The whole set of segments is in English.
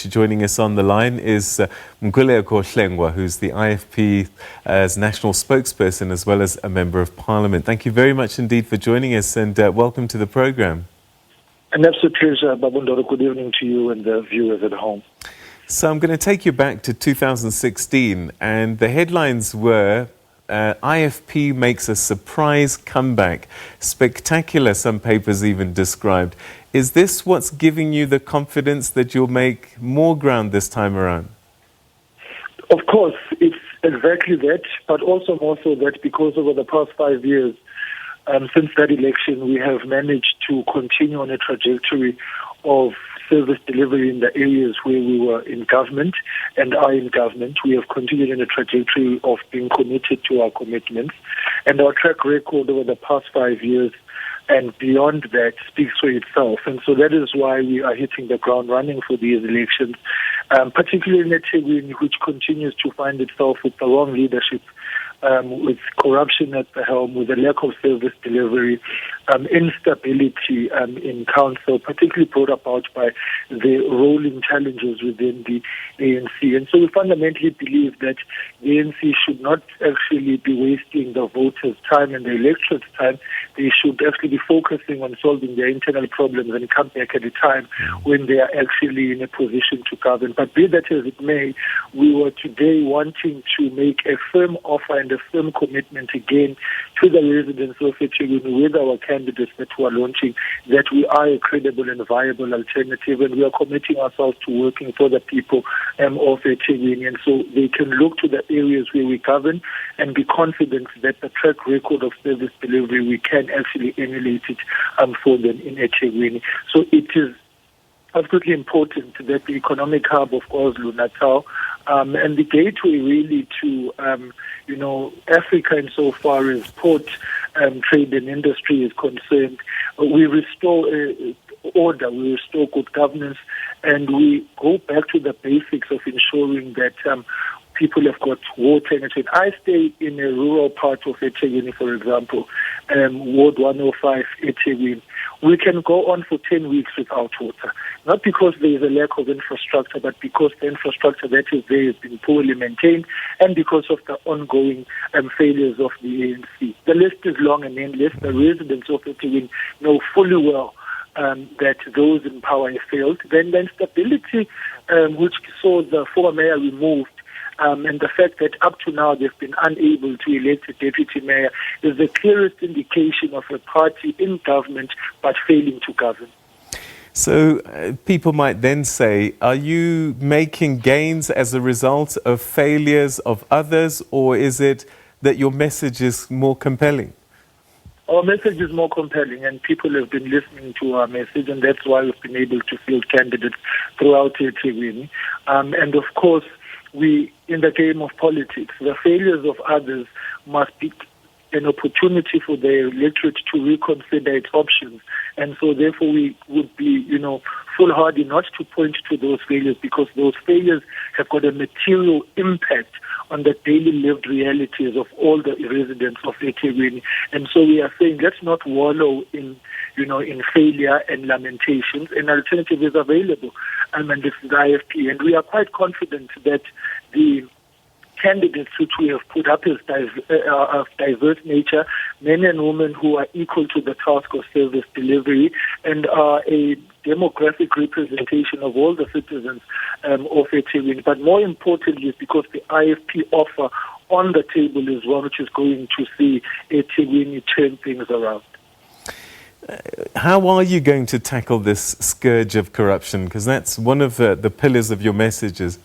Joining us on the line is Mkhuleko Hlengwa, who's the IFP as national spokesperson as well as a member of parliament. Thank you very much indeed for joining us and welcome to the program. An absolute pleasure, Babundoro. Good evening to you and the viewers at home. So I'm going to take you back to 2016 and the headlines were IFP makes a surprise comeback. Spectacular, some papers even described. Is this what's giving you the confidence that you'll make more ground this time around? Of course, it's exactly that, but also more so that because over the past 5 years, since that election, we have managed to continue on a trajectory of service delivery in the areas where we were in government and are in government. We have continued in a trajectory of being committed to our commitments. And our track record over the past 5 years and beyond that speaks for itself. And so that is why we are hitting the ground running for these elections, particularly in eThekwini, which continues to find itself with the wrong leadership, with corruption at the helm, with a lack of service delivery, instability in council, particularly brought about by the rolling challenges within the ANC. And so we fundamentally believe that the ANC should not actually be wasting the voters' time and the electorate's time. They should actually be focusing on solving their internal problems and come back at a time when they are actually in a position to govern. But be that as it may, we were today wanting to make a firm offer and a firm commitment again to the residents of eThekwini with our candidates that we are launching, that we are a credible and viable alternative, and we are committing ourselves to working for the people of eThekwini. And so they can look to the areas where we govern and be confident that the track record of service delivery, we can actually emulate it for them in eThekwini. So it is absolutely important that the economic hub of KwaZulu-Natal and the gateway really to Africa insofar as port trade and industry is concerned, we restore order, we restore good governance, and we go back to the basics of ensuring that people have got water and everything. I stay in a rural part of eThekwini, for example, Ward 105 eThekwini. We can go on for 10 weeks without water, not because there is a lack of infrastructure, but because the infrastructure that is there has been poorly maintained and because of the ongoing failures of the ANC. The list is long and endless. The residents of eThekwini know fully well that those in power have failed. Then the instability, which saw the former mayor removed, and the fact that up to now they've been unable to elect a deputy mayor is the clearest indication of a party in government but failing to govern. So people might then say, are you making gains as a result of failures of others, or is it that your message is more compelling? Our message is more compelling, and people have been listening to our message, and that's why we've been able to field candidates throughout eThekwini. And of course, we, in the game of politics, the failures of others must be an opportunity for the electorate to reconsider its options. And so therefore we would be, foolhardy not to point to those failures, because those failures have got a material impact on the daily lived realities of all the residents of eThekwini. And so we are saying, let's not wallow in failure and lamentations. An alternative is available, and this is the IFP. And we are quite confident that the candidates which we have put up is of diverse nature, men and women who are equal to the task of service delivery and are a demographic representation of all the citizens of eThekwini. But more importantly is because the IFP offer on the table is one which is going to see eThekwini turn things around. How are you going to tackle this scourge of corruption? Because that's one of the pillars of your messages.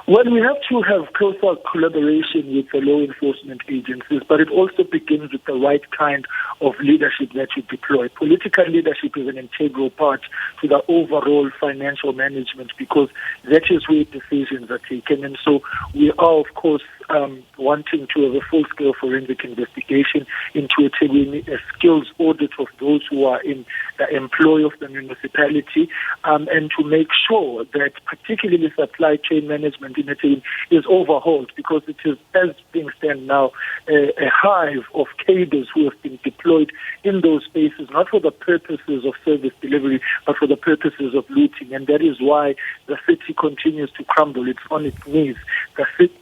Well, we have to have closer collaboration with the law enforcement agencies, but it also begins with the right kind of leadership that you deploy. Political leadership is an integral part to the overall financial management, because that is where decisions are taken. And so we are, of course, wanting to have a full-scale forensic investigation into a skills audit of those who are in the employ of the municipality, and to make sure that particularly supply chain management development in eThekwini is overhauled, because it is, as things stand now, a hive of cadres who have been deployed in those spaces, not for the purposes of service delivery, but for the purposes of looting. And that is why the city continues to crumble. It's on its knees.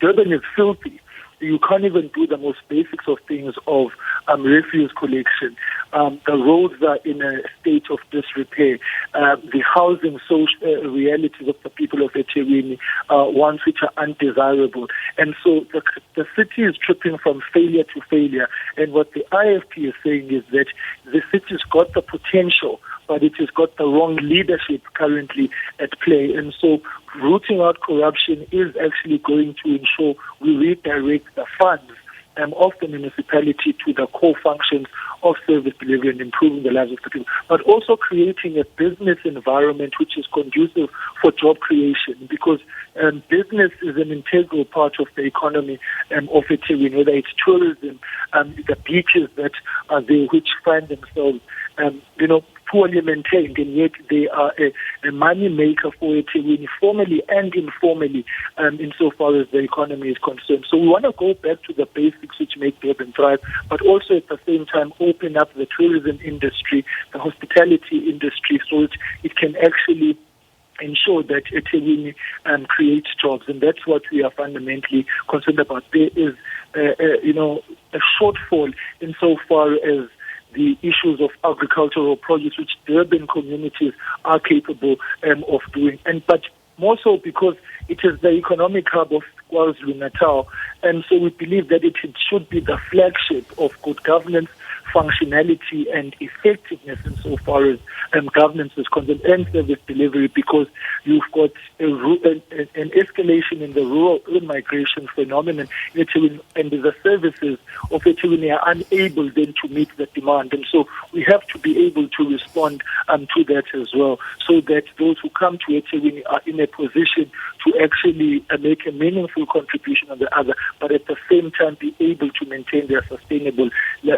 Durban is filthy. You can't even do the most basics of things of refuse collection. The roads are in a state of disrepair. The housing social realities of the people of eThekwini are ones which are undesirable. And so the city is tripping from failure to failure. And what the IFP is saying is that the city's got the potential, but it has got the wrong leadership currently at play. And so rooting out corruption is actually going to ensure we redirect the funds of the municipality to the core functions of service delivery and improving the lives of the people, but also creating a business environment which is conducive for job creation, because business is an integral part of the economy of eThekwini, whether it's tourism, the beaches that are there, which find themselves poorly maintained, and yet they are a money maker for eThekwini, formally and informally, insofar as the economy is concerned. So we want to go back to the basics which make Durban thrive, but also at the same time open up the tourism industry, the hospitality industry, so it can actually ensure that eThekwini creates jobs. And that's what we are fundamentally concerned about. There is a shortfall insofar as the issues of agricultural produce, which Durban communities are capable of doing. But more so because it is the economic hub of KwaZulu-Natal. And so we believe that it should be the flagship of good governance, functionality and effectiveness insofar as governance is concerned, and service delivery, because you've got an escalation in the rural migration phenomenon in eThekwini, and the services of eThekwini are unable then to meet the demand. And so we have to be able to respond to that as well, so that those who come to eThekwini are in a position to actually make a meaningful contribution on the other, but at the same time be able to maintain their sustainable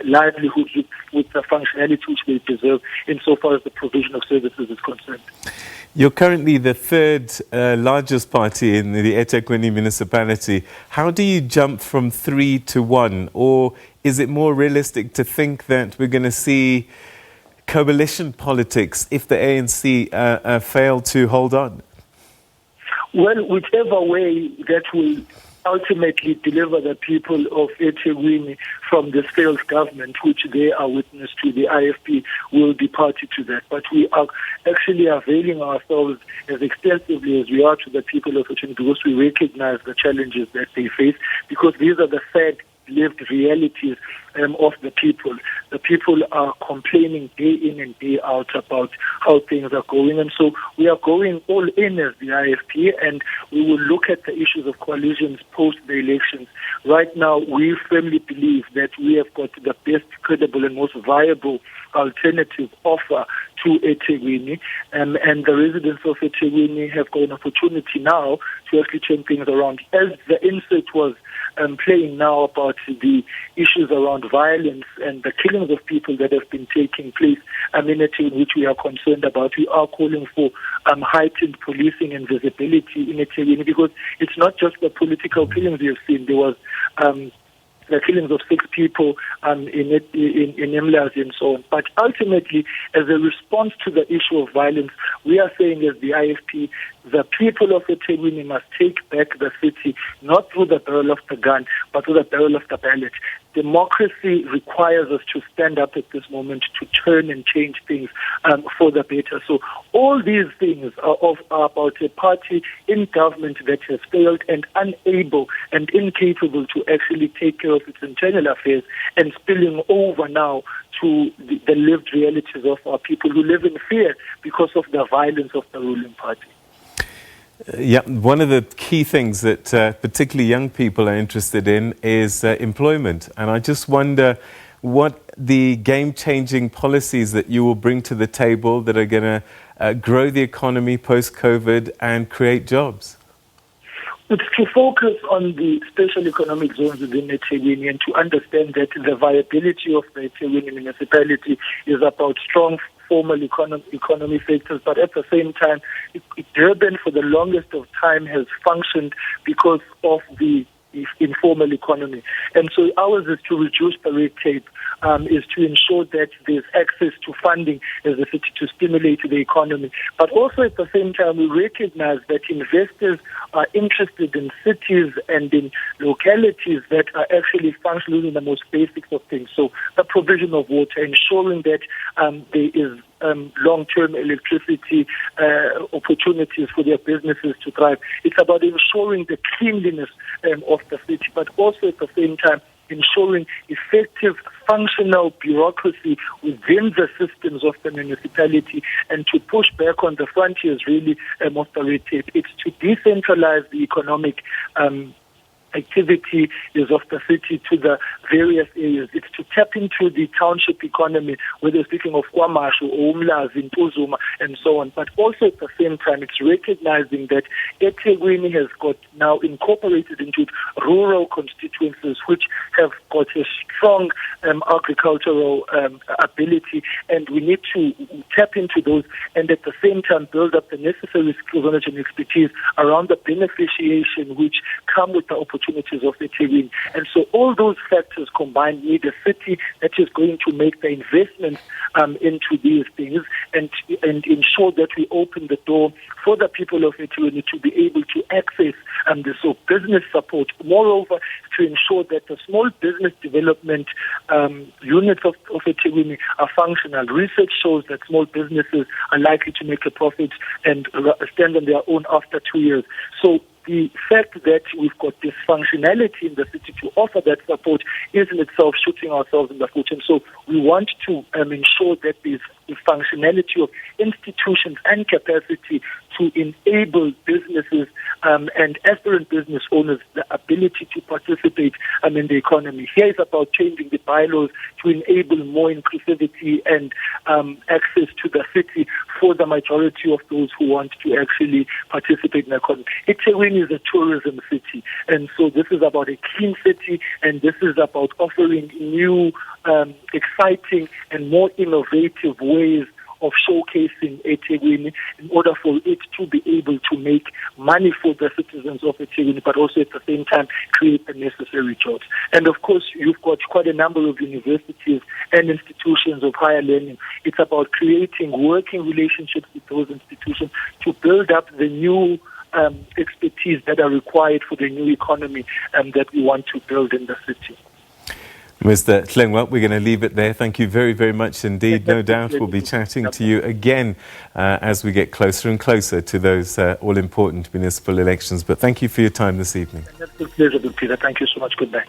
livelihood with the functionality which they deserve insofar as the provision of services is concerned. You're currently the third largest party in the eThekwini municipality. How do you jump from 3 to 1? Or is it more realistic to think that we're going to see coalition politics if the ANC fail to hold on? Well, whichever way that will ultimately deliver the people of eThekwini from the failed government, which they are witness to, the IFP will be party to that. But we are actually availing ourselves as extensively as we are to the people of eThekwini, because we recognize the challenges that they face, because these are the sad lived realities of the people. The people are complaining day in and day out about how things are going. And so we are going all in as the IFP, and we will look at the issues of coalitions post the elections. Right now, we firmly believe that we have got the best, credible and most viable alternative offer to eThekwini, and the residents of eThekwini have got an opportunity now to actually turn things around. As the insert was playing now about the issues around violence and the killings of people that have been taking place, in which we are concerned about, we are calling for heightened policing and visibility in eThekwini, because it's not just the political killings we have seen. There was the killings of 6 people in Mlazi and so on. But ultimately, as a response to the issue of violence, we are saying as the IFP, the people of eThekwini must take back the city, not through the barrel of the gun, but through the barrel of the ballot. Democracy requires us to stand up at this moment to turn and change things for the better. So all these things are about a party in government that has failed and unable and incapable to actually take care of its internal affairs, and spilling over now to the lived realities of our people who live in fear because of the violence of the ruling party. Yeah, one of the key things that particularly young people are interested in is employment. And I just wonder what the game-changing policies that you will bring to the table that are going to grow the economy post-COVID and create jobs. It's to focus on the special economic zones within eThekwini, and to understand that the viability of the eThekwini municipality is about strong formal economy sectors, but at the same time, Durban for the longest of time has functioned because of the informal economy. And so ours is to reduce the red tape, is to ensure that there's access to funding as a city to stimulate the economy. But also at the same time, we recognize that investors are interested in cities and in localities that are actually functioning in the most basics of things. So the provision of water, ensuring that there is long-term electricity opportunities for their businesses to thrive. It's about ensuring the cleanliness of the city, but also at the same time ensuring effective functional bureaucracy within the systems of the municipality, and to push back on the frontiers really of the red tape. It's to decentralize the economic activity is of the city to the various areas. It's to tap into the township economy, whether speaking of KwaMashu or Umlazi, Ntuzuma, and so on. But also at the same time, it's recognizing that eThekwini has got now incorporated into rural constituencies which have got a strong agricultural ability, and we need to tap into those and at the same time build up the necessary skills, knowledge, and expertise around the beneficiation which come with the opportunities of eThekwini. And so all those factors combined need a city that is going to make the investments into these things and ensure that we open the door for the people of eThekwini to be able to access this business support. Moreover, to ensure that the small business development units of eThekwini are functional. Research shows that small businesses are likely to make a profit and stand on their own after 2 years. So the fact that we've got this functionality in the city to offer that support is in itself shooting ourselves in the foot. And so we want to ensure that there's the functionality of institutions and capacity to enable businesses and aspirant business owners the ability to participate in the economy. Here is about changing the bylaws to enable more inclusivity and access to the city for the majority of those who want to actually participate in the economy. eThekwini is a tourism city, and so this is about a clean city, and this is about offering new, exciting and more innovative ways of showcasing eThekwini in order for it to be able to make money for the citizens of eThekwini, but also at the same time create the necessary jobs. And of course, you've got quite a number of universities and institutions of higher learning. It's about creating working relationships with those institutions to build up the new expertise that are required for the new economy that we want to build in the city. Mr. Hlengwa, we're going to leave it there. Thank you very, very much indeed. No doubt we'll be chatting to you again as we get closer and closer to those all-important municipal elections. But thank you for your time this evening. It's a pleasure, Peter. Thank you so much. Good night.